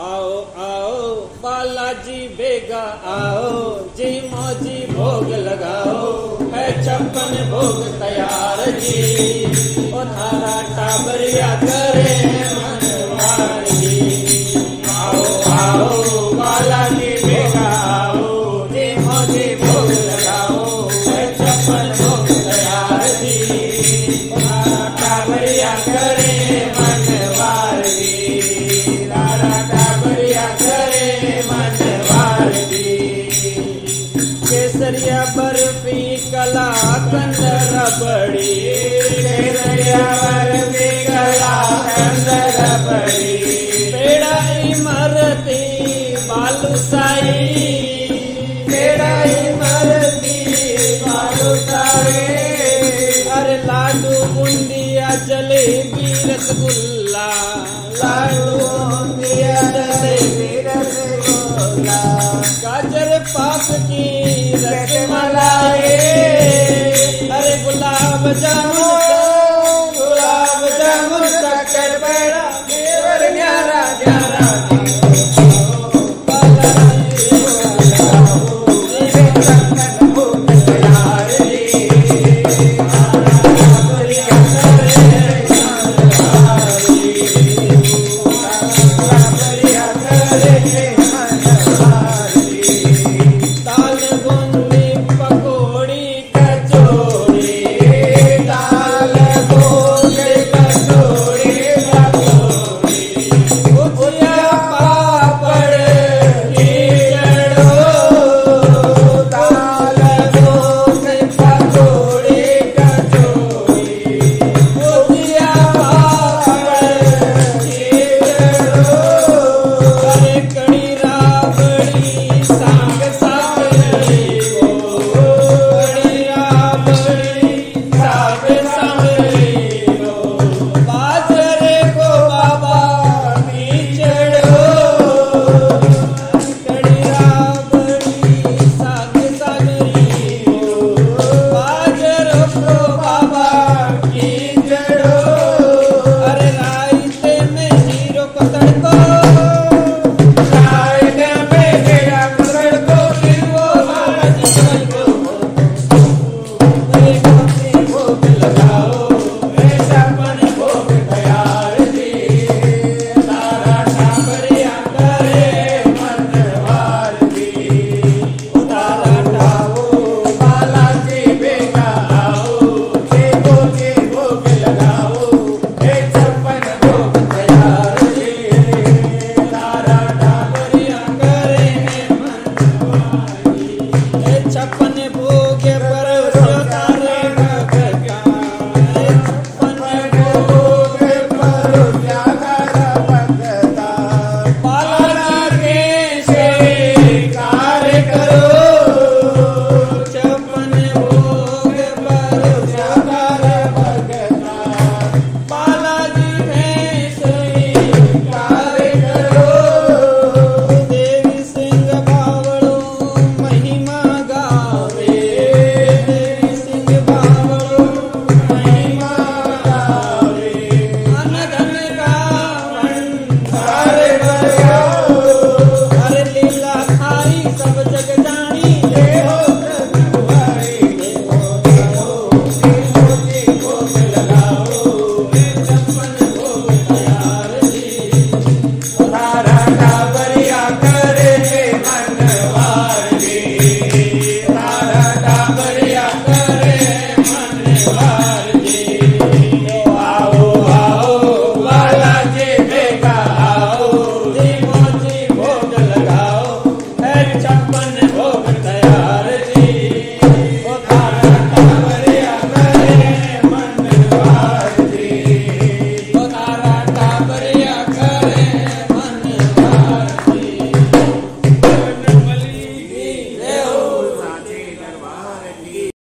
आओ आओ बालाजी बेगा आओ, जी मौजी भोग लगाओ, है 56 भोग तैयार जी। ओ थारा टाबरिया करे मनवार जी। आओ आओ बालाजी बेगा आओ, जी मौजी भोग लगाओ, है 56 भोग तैयार जी। ओ थारा टाबरिया करे मनवार जी, थारा टाबरिया करे मनवार जी। केसरिया बर्फी कला कंद रबड़ी, केसरिया बर्फी कला कंद रबड़ी, पेड़ा इमरती बालूशाही, पेड़ा इमरती बालूशाही। अरे लाडू बुंदिया जलेबी रसगुल्ला, लाडू बुंदिया जलेबी रसगुल्ला, गाजर पाक की रसमलाई। अरे गुलाब जामुन शक्कर पेड़ा, घेवर न्यारा न्यारा